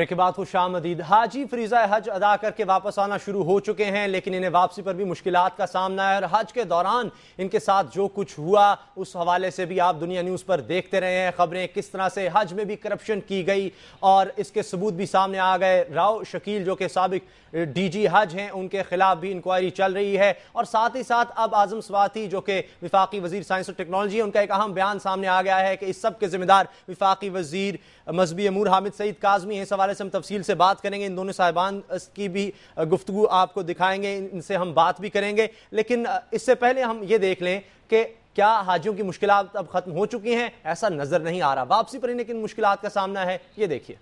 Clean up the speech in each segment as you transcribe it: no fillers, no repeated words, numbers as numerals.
Break के बाद खुशामदीद। हाजी फरीज़ा हज अदा करके वापस आना शुरू हो चुके हैं, लेकिन इन्हें वापसी पर भी मुश्किलात का सामना है। और हज के दौरान इनके साथ जो कुछ हुआ उस हवाले से भी आप दुनिया न्यूज़ पर देखते रहे हैं खबरें, किस तरह से हज में भी करप्शन की गई और इसके सबूत भी सामने आ गए। राव शकील जो कि साबिक डीजी हज हैं, उनके खिलाफ भी इंक्वायरी चल रही है। और साथ ही साथ अब आजम स्वाति जो कि विफाकी वजीर साइंस और टेक्नोलॉजी है, उनका एक अहम बयान सामने आ गया है कि इस सब के जिम्मेदार विफाकी वजीर मजहबी अमूर हामिद सईद काज़मी हैं। इस हवाले से हम तफसील से बात करेंगे, इन दोनों साहिबान की भी गुफ्तगू आपको दिखाएंगे, इनसे हम बात भी करेंगे। लेकिन इससे पहले हम ये देख लें कि क्या हाजियों की मुश्किलात अब खत्म हो चुकी हैं? ऐसा नजर नहीं आ रहा। वापसी पर इन्हें किन मुश्किलात का सामना है, ये देखिए।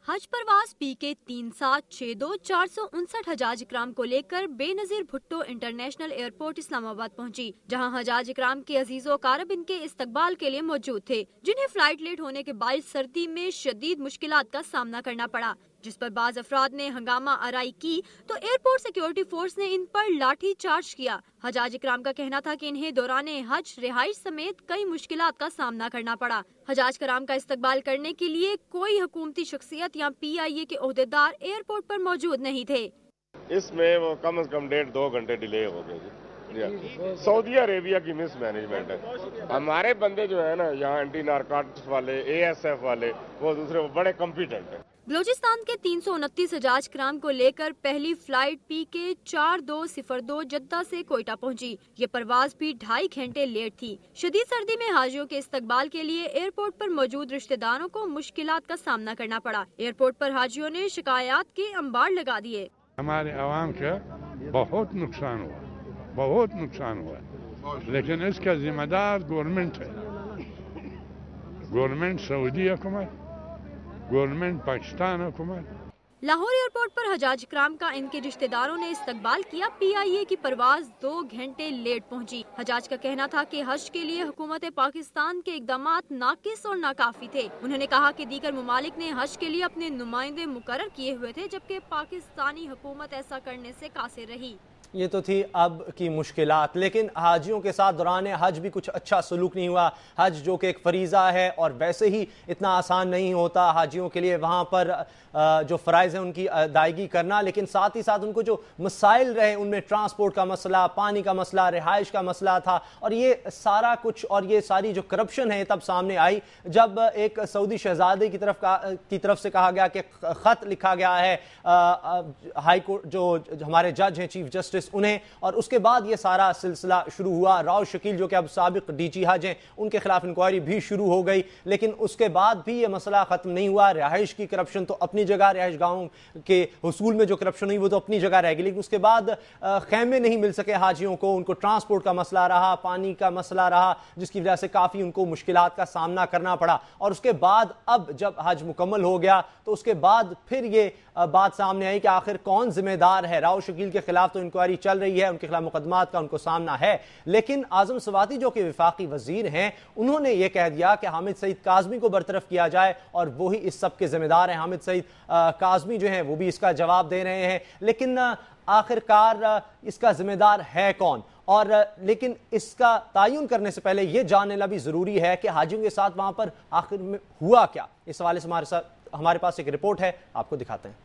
हज परवाज PK 3762 459 हजाज इकराम को लेकर बेनजीर भुट्टो इंटरनेशनल एयरपोर्ट इस्लामाबाद पहुंची, जहां हजाज इकराम के अजीजों कारब इनके इस्तकबाल के लिए मौजूद थे, जिन्हें फ्लाइट लेट होने के बायस सर्दी में शदीद मुश्किलात का सामना करना पड़ा, जिस पर बाज अफराद ने हंगामा आराई की तो एयरपोर्ट सिक्योरिटी फोर्स ने इन पर लाठी चार्ज किया। हजाज इकराम का कहना था कि इन्हें दौरान हज रिहाइश समेत कई मुश्किलात का सामना करना पड़ा। हजाज कराम का इस्तकबाल करने के लिए कोई हुकूमती शख्सियत या PIA के ओहदेदार एयरपोर्ट पर मौजूद नहीं थे। इसमें वो कम से कम 1.5-2 घंटे डिले हो गए जी। सऊदी अरेबिया की मिस मैनेजमेंट है। हमारे बंदे जो है ना यहाँ एंटी नारकोटिक्स वाले, ASF वाले, वो दूसरे वो बड़े कॉम्पिटेंट है। बलूचिस्तान के 329 हजाज कराम को लेकर पहली फ्लाइट PK 4202 जद्दा से कोयटा पहुंची। ये परवाज भी 2.5 घंटे लेट थी। शदीद सर्दी में हाजियों के इस्तकबाल के लिए एयरपोर्ट पर मौजूद रिश्तेदारों को मुश्किलात का सामना करना पड़ा। एयरपोर्ट पर हाजियों ने शिकायत के अंबार लगा दिए। हमारे अवाम का बहुत नुकसान हुआ, लेकिन इसका जिम्मेदार गवर्नमेंट है। गवर्नमेंट सऊदी हुकूमत, गवर्नमेंट पाकिस्तान हुकूमत। लाहौर एयरपोर्ट पर हजाज इकराम का इनके रिश्तेदारों ने इस्तकबाल किया। PIA की परवाज 2 घंटे लेट पहुंची। हजाज का कहना था कि हज के लिए हुकूमत पाकिस्तान के इकदामात नाकिस और नाकाफी थे। उन्होंने कहा कि दीगर मुमालिक ने हज के लिए अपने नुमाइंदे मुकर्रर किए हुए थे, जबकि पाकिस्तानी हुकूमत ऐसा करने से कासिर रही। ये तो थी अब की मुश्किलात, लेकिन हाजियों के साथ दौरान हज भी कुछ अच्छा सलूक नहीं हुआ। हज जो कि एक फरीज़ा है और वैसे ही इतना आसान नहीं होता हाजियों के लिए वहाँ पर जो फ़राइज़ हैं उनकी अदायगी करना, लेकिन साथ ही साथ उनको जो मसाइल रहे उनमें ट्रांसपोर्ट का मसला, पानी का मसला, रिहाइश का मसला था। और ये सारा कुछ और ये सारी जो करप्शन है तब सामने आई जब एक सऊदी शहजादे की तरफ से कहा गया कि ख़त लिखा गया है हाई कोर्ट जो हमारे जज हैं, चीफ जस्टिस, उन्हें, और उसके बाद ये सारा सिलसिला शुरू हुआ। राव शकील जो कि अब साबिक DG हज हैं, उनके खिलाफ इंक्वायरी भी शुरू हो गई, लेकिन उसके बाद भी ये मसला खत्म नहीं हुआ। रिहाइश की करप्शन तो अपनी जगह, रिहाइश गाहों के हुसूल में जो करप्शन हुई वो तो अपनी जगह रह गई, लेकिन उसके बाद खैमे नहीं मिल सके हाजियों को, उनको ट्रांसपोर्ट का मसला रहा, पानी का मसला रहा, जिसकी वजह से काफ़ी उनको मुश्किलात का सामना करना पड़ा। और उसके बाद अब जब हज मुकम्मल हो गया तो उसके बाद फिर ये बात सामने आई कि आखिर कौन जिम्मेदार है। राव शकील के खिलाफ तो इंक्वायरी चल रही है, उनके खिलाफ मुकदमात का उनको सामना है, लेकिन आजम स्वाति जो कि विफाकी वजीर हैं, उन्होंने ये कह दिया कि हामिद सईद काज़मी को बरतरफ किया जाए और वही इस सब के जिम्मेदार हैं। हामिद सईद काज़मी जो हैं वो भी इसका जवाब दे रहे हैं, लेकिन आखिरकार इसका जिम्मेदार है कौन? और लेकिन इसका तायुन करने से पहले ये जानना भी जरूरी है कि हाजियों के साथ वहां पर आखिर में हुआ क्या। इस हवाले से हमारे पास एक रिपोर्ट है, आपको दिखाते हैं।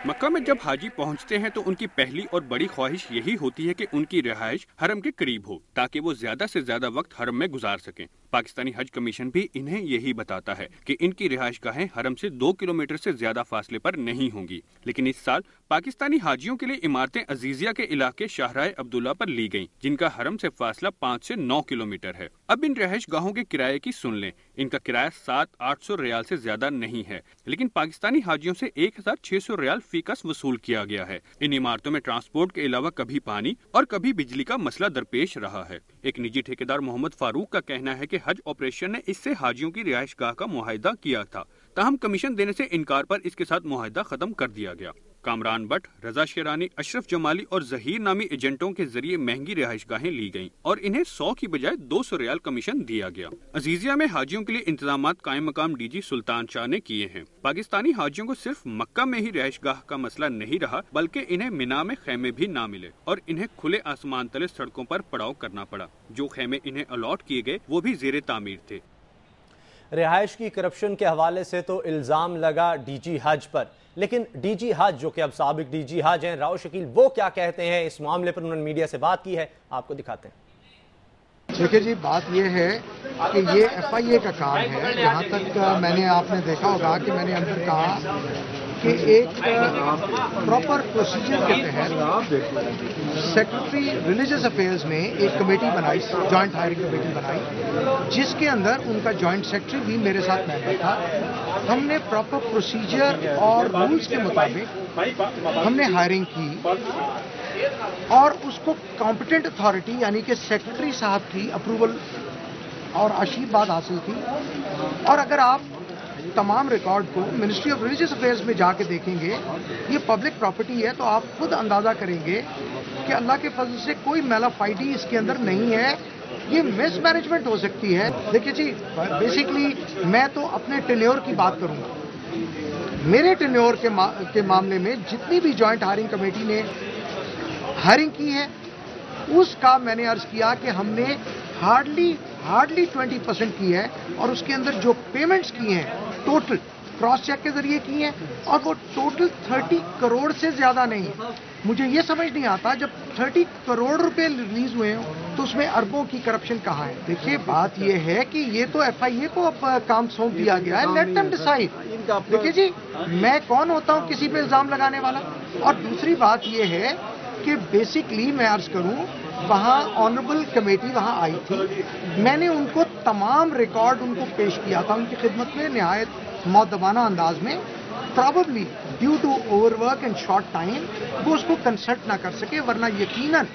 मक्का में जब हाजी पहुंचते हैं तो उनकी पहली और बड़ी ख्वाहिश यही होती है कि उनकी रिहाइश हरम के करीब हो, ताकि वो ज्यादा से ज्यादा वक्त हरम में गुजार सकें। पाकिस्तानी हज कमीशन भी इन्हें यही बताता है कि इनकी रिहाइश गाहें हरम से 2 किलोमीटर से ज्यादा फासले पर नहीं होंगी, लेकिन इस साल पाकिस्तानी हाजियों के लिए इमारतें अजीजिया के इलाके शाहराए अब्दुल्ला पर ली गयी, जिनका हरम से फासला 5 से 9 किलोमीटर है। अब इन रिहाइश गाहों के किराए की सुन लें। इनका किराया 700-800 रियाल से ज्यादा नहीं है, लेकिन पाकिस्तानी हाजियों से 1600 रियाल फीकस वसूल किया गया है। इन इमारतों में ट्रांसपोर्ट के अलावा कभी पानी और कभी बिजली का मसला दरपेश रहा है। एक निजी ठेकेदार मोहम्मद फारूक का कहना है कि हज ऑपरेशन ने इससे हाजियों की रिहाइश गाह का मुआहिदा किया था, ताहम कमीशन देने से इनकार पर इसके साथ मुआहिदा खत्म कर दिया गया। कामरान भट्ट, रजा शेरानी, अशरफ जमाली और जहीर नामी एजेंटों के जरिए महंगी रिहाइशगाहें ली गईं और इन्हें 100 की बजाय 200 रियाल कमीशन दिया गया। अजीजिया में हाजियों के लिए इंतजाम कायम मकाम डीजी सुल्तान शाह ने किए हैं। पाकिस्तानी हाजियों को सिर्फ मक्का में ही रिहाइशगाह का मसला नहीं रहा, बल्कि इन्हें मिना में खेमे भी ना मिले और इन्हें खुले आसमान तले सड़कों पर पड़ाव करना पड़ा। जो खेमे इन्हें अलॉट किए गए वो भी जेरे तामीर थे। रिहाइश की करप्शन के हवाले से तो इल्जाम लगा डीजी हज पर, लेकिन डीजी हज जो कि अब साबिक डीजी हज हैं राव शकील, वो क्या कहते हैं इस मामले पर? उन्होंने मीडिया से बात की है, आपको दिखाते हैं। देखिए जी, बात यह है कि ये FIA का काम है। जहाँ तक मैंने आपने देखा होगा कि मैंने अंदर कहा कि एक प्रॉपर प्रोसीजर के तहत सेक्रेटरी रिलीजियस अफेयर्स ने एक कमेटी बनाई, जॉइंट हायरिंग कमेटी बनाई, जिसके अंदर उनका जॉइंट सेक्रेटरी भी मेरे साथ मेंबर था। हमने प्रॉपर प्रोसीजर और रूल्स के मुताबिक हमने हायरिंग की और उसको कॉम्पिटेंट अथॉरिटी यानी कि सेक्रेटरी साहब की अप्रूवल और आशीर्वाद हासिल थी। और अगर आप तमाम रिकॉर्ड को मिनिस्ट्री ऑफ रिलीजियस अफेयर्स में जाके देखेंगे, ये पब्लिक प्रॉपर्टी है, तो आप खुद अंदाजा करेंगे कि अल्लाह के फजल से कोई मैलाफाइडी इसके अंदर नहीं है। ये मिसमैनेजमेंट हो सकती है। देखिए जी, बेसिकली मैं तो अपने टेन्योर की बात करूंगा। मेरे टेन्योर के मामले में जितनी भी जॉइंट हायरिंग कमेटी ने हायरिंग की है, उसका मैंने अर्ज किया कि हमने हार्डली 20% की है और उसके अंदर जो पेमेंट्स की हैं टोटल क्रॉस चेक के जरिए की हैं और वो टोटल 30 करोड़ से ज्यादा नहीं। मुझे ये समझ नहीं आता, जब 30 करोड़ रुपए रिलीज हुए हैं तो उसमें अरबों की करप्शन कहाँ है? देखिए, बात ये है कि ये तो FIA को अब काम सौंप दिया गया है, लेट देम डिसाइड। देखिए जी, मैं कौन होता हूँ किसी पे इल्जाम लगाने वाला? और दूसरी बात ये है कि बेसिकली मैं अर्ज करूं, वहाँ ऑनरेबल कमेटी वहाँ आई थी, मैंने उनको तमाम रिकॉर्ड उनको पेश किया था उनकी खिदमत में निहायत मौदबाना अंदाज में। Probably due to overwork and short time वो उसको कंसल्ट ना कर सके, वरना यकीनन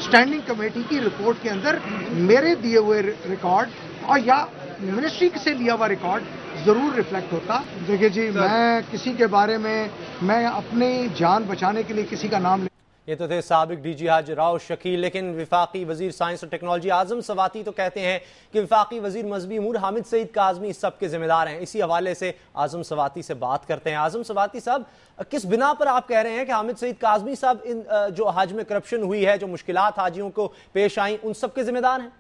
स्टैंडिंग कमेटी की रिपोर्ट के अंदर मेरे दिए हुए रिकॉर्ड और या मिनिस्ट्री से लिया हुआ रिकॉर्ड जरूर रिफ्लेक्ट होता। देखिए जी, मैं किसी के बारे में मैं अपनी जान बचाने के लिए किसी का नाम ये तो थे साबिक डीजी हज राव शकील। लेकिन विफाकी वजीर साइंस और टेक्नोलॉजी आजम सवाती तो कहते हैं कि विफाकी वजीर मजहबी अमूर हामिद सईद काज़मी इस सब के जिम्मेदार हैं। इसी हवाले से आजम सवाती से बात करते हैं। आजम सवाती साहब, किस बिना पर आप कह रहे हैं कि हामिद सईद काज़मी साहब इन जो हज में करप्शन हुई है, जो मुश्किलात हाजियों को पेश आई, उन सब के जिम्मेदार हैं?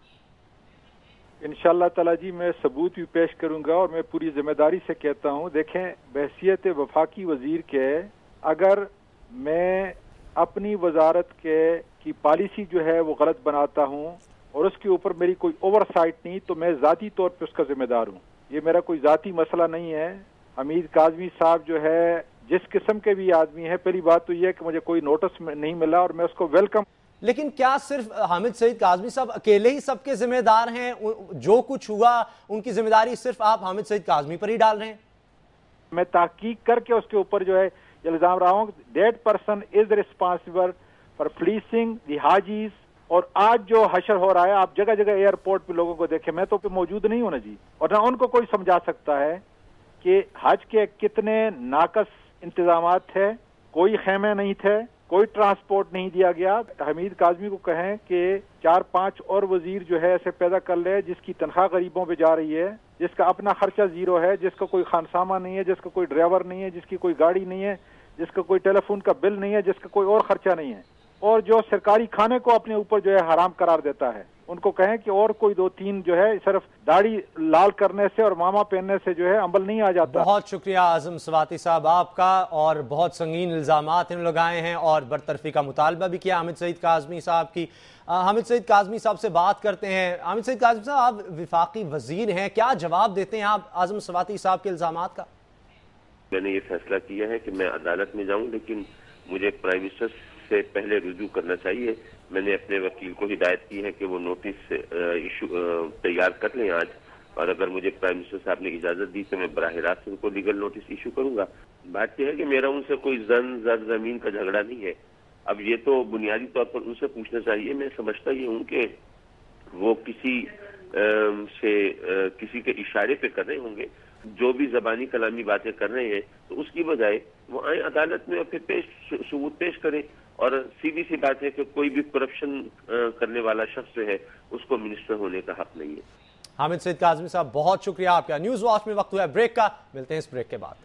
इंशाअल्लाह ताला जी, मैं सबूत भी पेश करूंगा और मैं पूरी जिम्मेदारी से कहता हूं। देखें, बहसियत वफाकी वजीर के अगर मैं अपनी वजारत की पॉलिसी जो है वो गलत बनाता हूं और उसके ऊपर मेरी कोई ओवरसाइट नहीं, तो मैं ज़ाती तौर पे उसका जिम्मेदार हूं। ये मेरा कोई ज़ाती मसला नहीं है। हमीद काज़मी साहब जो है जिस किस्म के भी आदमी है, पहली बात तो ये है कि मुझे कोई नोटिस नहीं मिला और मैं उसको वेलकम। लेकिन क्या सिर्फ हामिद सईद काज़मी साहब अकेले ही सबके जिम्मेदार हैं? जो कुछ हुआ उनकी जिम्मेदारी सिर्फ आप हामिद सईद काज़मी पर ही डाल रहे हैं? मैं तहकीक करके उसके ऊपर जो है इल्जाम रहा हूँ। Dead person is responsible for policing the हाजीज। और आज जो हशर हो रहा है, आप जगह जगह एयरपोर्ट पे लोगों को देखें, मैं तो मौजूद नहीं हूं ना जी, और ना उनको कोई समझा सकता है कि हज के कितने नाकस इंतजामात थे। कोई खेमे नहीं थे, कोई ट्रांसपोर्ट नहीं दिया गया। हमीद काज़मी को कहें कि 4-5 और वजीर जो है ऐसे पैदा कर ले जिसकी तनख्वाह गरीबों पे जा रही है, जिसका अपना खर्चा जीरो है, जिसका कोई खानसामा नहीं है, जिसका कोई ड्राइवर नहीं है, जिसकी कोई गाड़ी नहीं है, जिसका कोई टेलीफोन का बिल नहीं है, जिसका कोई और खर्चा नहीं है, और जो सरकारी खाने को अपने ऊपर जो है हराम करार देता है, उनको कहें कि और कोई 2-3 जो है सिर्फ दाढ़ी लाल करने से और मामा पहनने से जो है अमल नहीं आ जाता। बहुत शुक्रिया आजम सवाती साहब आपका। और बहुत संगीन इल्जामात इन लगाए हैं और बरतरफी का मुतालबा भी किया हामिद सईद काज़मी साहब की। हामिद सईद काज़मी साहब से बात करते हैं। हामिद सईद काज़मी साहब, आप विफाकी वजीर हैं, क्या जवाब देते हैं आप आजम सवाती साहब के इल्जामात का? मैंने ये फैसला किया है कि मैं अदालत में जाऊं, लेकिन मुझे प्राइम मिनिस्टर से पहले रुजू करना चाहिए। मैंने अपने वकील को हिदायत की है कि वो नोटिस इशू तैयार कर लें आज, और अगर मुझे प्राइम मिनिस्टर साहब ने इजाजत दी तो मैं बराह रास्त उनको लीगल नोटिस इशू करूंगा। बात यह है कि मेरा उनसे कोई जमीन का झगड़ा नहीं है। अब ये तो बुनियादी तौर पर उनसे पूछना चाहिए। मैं समझता ये हूँ कि वो किसी के इशारे पे कर रहे होंगे, जो भी जबानी कलामी बातें कर रहे हैं, तो उसकी बजाय وہ آئیں عدالت میں اور پھر ثبوت پیش کریں. اور سیدھی سی بات ہے کہ کوئی بھی کرپشن کرنے والا شخص جو ہے اس کو منسٹر ہونے کا حق نہیں ہے. حامد سعید کاظمی صاحب بہت شکریہ آپ کا. نیوز واچ میں وقت ہوا ہے بریک کا, ملتے ہیں اس بریک کے بعد.